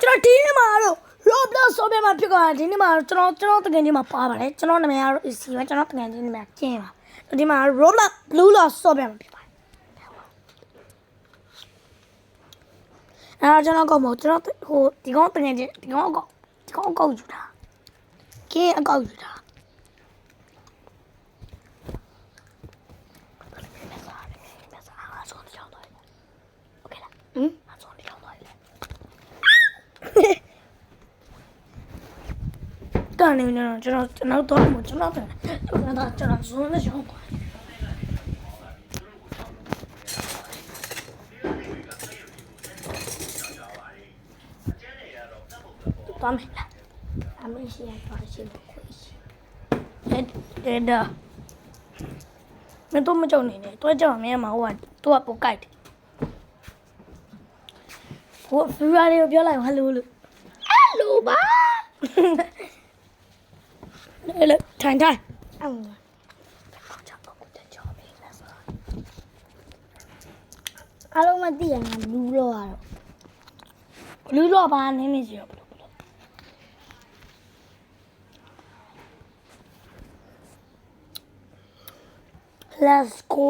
ကျွန်တော်ဒီနေ့မှာတော့ Roblox ဆော့ပြမှာဖြစ်သွားတယ်ဒီနေ့မှာကျွန်တော်တကယ်ကြီးမှာပါပါတယ်ကျွန်တော်နာမည်ကတော့ AC ပဲကျွန်တော်တကယ်ကြီးနာမည်ကျင်းပါဒီမှာ Roblox Blue Lock ဆော့ပြမှာဖြစ်ပါတယ်ကျွန်တော်ကောက်မို့ကျွန်တော်ဟိုဒီကောင်တကယ်ကြီးဒီကောင်အကောက်ယူတာကင်းအကောက်ယူတာကနေကျွန်တော်တော့ကျွန်တော်ဇွန်းနဲ့ရောင်းပါတမ်းလာအမေရှိရပါရှိလို့ခွေးရှိဒါမင်းတို့မကြောက်နေနဲ့တွဲကြောက်မင်းမှာဟိုကတော့ပုတ်ကြိုက်တယ်ဟိုဖရီရီကိုပြောလိုက်ဟယ်လိုလို့ဟယ်လိုပါလေထိုင်အားလုံးမသိရငါလူလောရတော့လူလောပါနေနေစီရော Let's go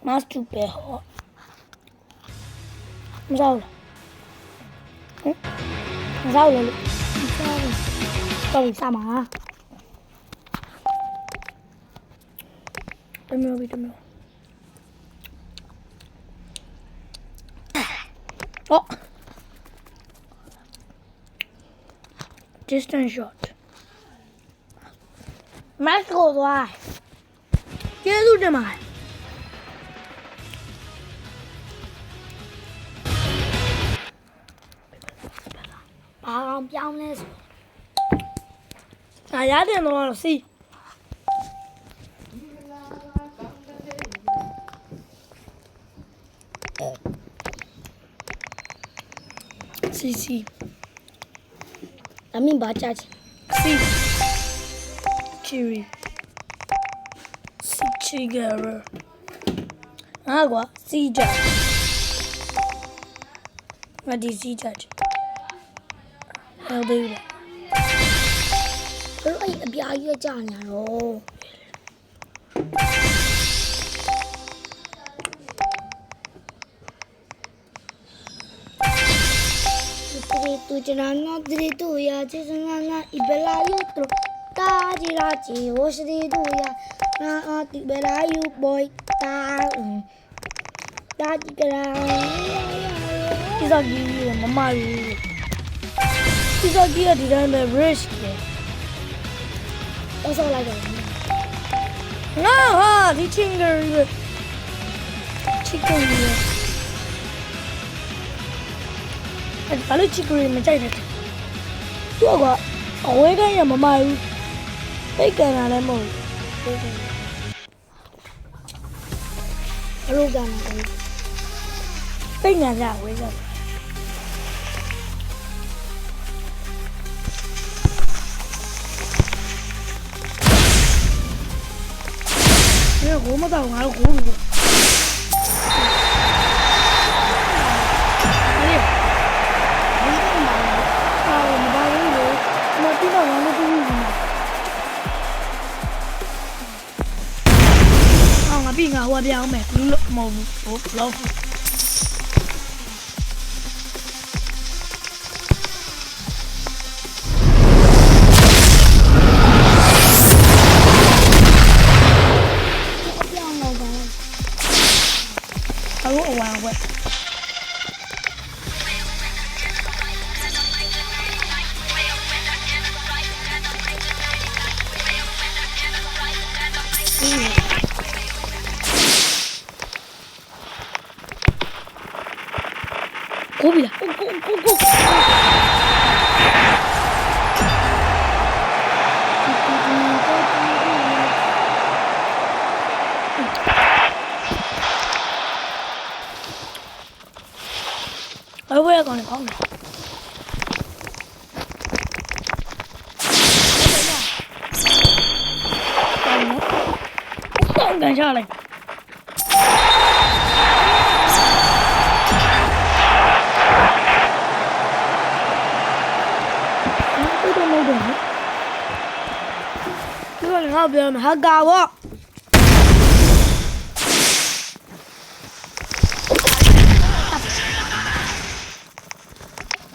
Master Bear မကြောက်မကြောက်လေတော်စမှာတမျိုးOh Distance shot Let's go သွားကျေးဇူးတင်ပါတယ်ဘာအောင်ပြောင်းလဲဆိုရတယ်တော့စီအမင်းဘာချချစီချီရီTogether. Agua, sea judge. What is sea judge? I'll do that. Pero ay, biyahe dyan yan, oh. Dito dyan dito ya, dito na ibalayo tro. Taji wash dito ya. Na ti belayu boy ta Taji kara. Isagi mama yu. Isagi di dalam risk. What's all like that? Ah, the chicken. Kalau chicken macam ni. Tu agak awak kan yang mama yu. Baik kan ada mau. Hello gan này cái nhà già với giờ cái gỗ mà tao ngáo gỗ luôn đây tao mà ba cái gỗ mà tí nào nó cái gì bị ngã qua đeo mẹ lụm màu lâu alo wow vậy Go bila. Go. Ở quê còn không? Không cần sao này. ဟုတ်တယ်ဒီကလည်းငါပြောမှာဟာကာပေါ့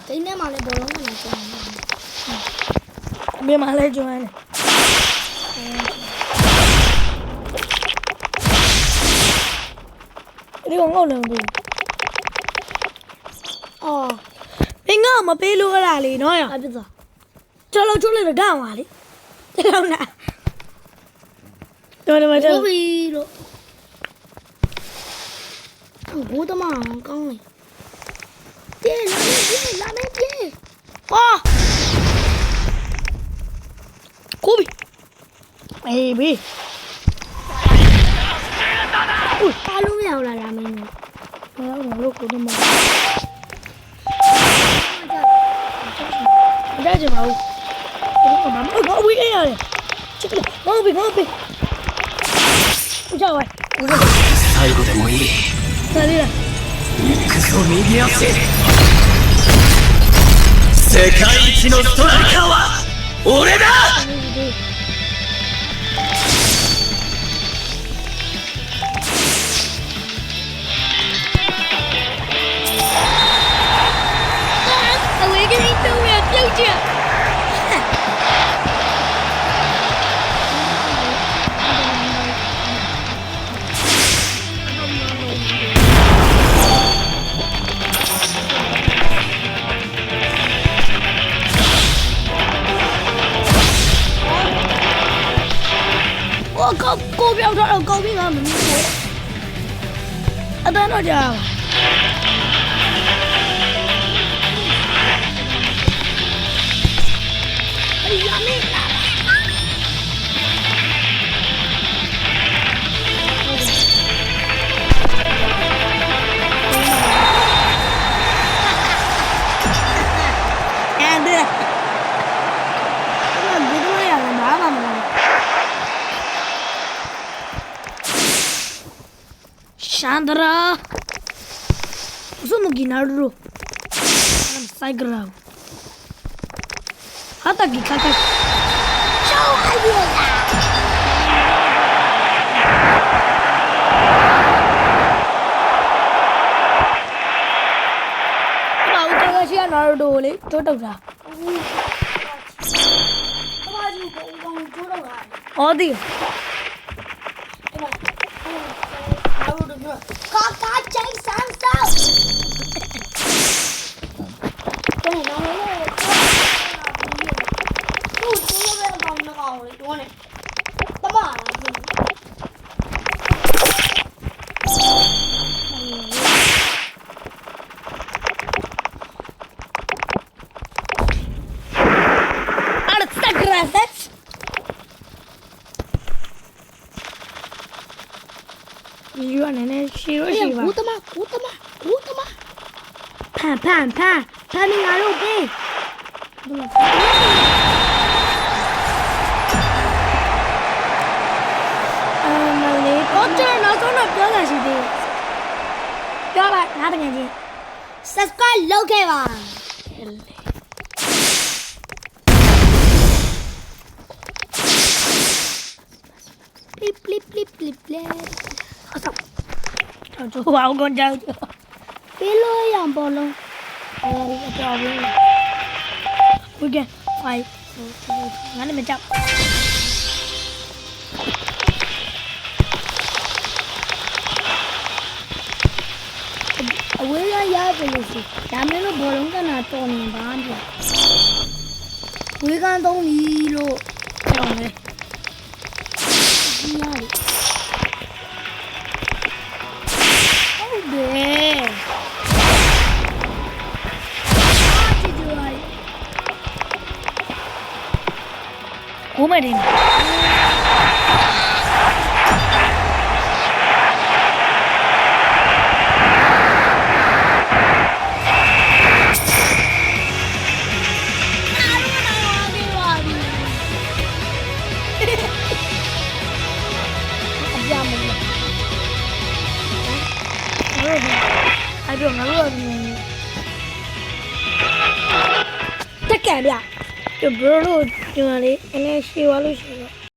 ဒီနေ့မှလည်းဘောလုံးနဲ့ကျန်တယ်မြေမှလည်းကျွမ်းတယ်ဒီကောင်ငေါ့လည်းမပြီးအော်ဘင်းငေါ့မပေးလို့ရတာလေနော်ရအဲ့ဒါကျော်လို့ကျော်လို့တောင်းပါလေတောင်းတာတော်တယ်မတော်ဘူးလို့ဘိုးတမကောင်းလေပြေးလာမေးပြေးအော်ကိုဘီအေးဘီဦးပါလို့မရဘူးလားလာမင်းဘာလို့ကိုတမဒါကြမအောင်ဘာမှမဟုတ်ဘူးရတယ်ချစ်လို့ငေါ့ပြီဦးကြောက်ဝိုင်း最後でもいいဒါလေးလား行くぞ右足世界一のストライカーは俺だအဝေးကနေတော့ရပြုတ်ကြကိုပြောင်းတော့ကောင်းပြီငါမမြင်ဘူးအတန်းတော့ကြာအေးရမေးလာအဲ့ဒါဘယ်လိုရလဲဘာမှမလုပ်Chandra Usumu ginaru Saigrau Hata gikaka Show ayuda Ba utaga shi Naruto le totok da Ba ji ko ubang totok da Odi Kaka chạy sáng sao cái này nó lấy tôi lên phòng nó còn đấy đúng này tao bảo là gì gracias You are an Shiro Shiva. Utama. Pan. Panning out okay. Doctor, nó có được cái gì đi? Cho bạn, nó là gì? Subscribe lâu kê vào. Blip. Chú vào con trâu chưa? Biết lôi làm bò luôn. Cái trò luôn. Ui kìa, phải. Ngắn đi mình chậm. Ui ra giá về lì xì. Chạm đến nó bò luôn cái nào to này bán chưa? Ui con tông đi luôn. Trò này. Nha đi. 네. 고마린. Aduh, nggak lu. Cek ya, ဘရိုတို့ဒီမှာလေးနည်းနည်းရှည်သွားလို့ရှိတော့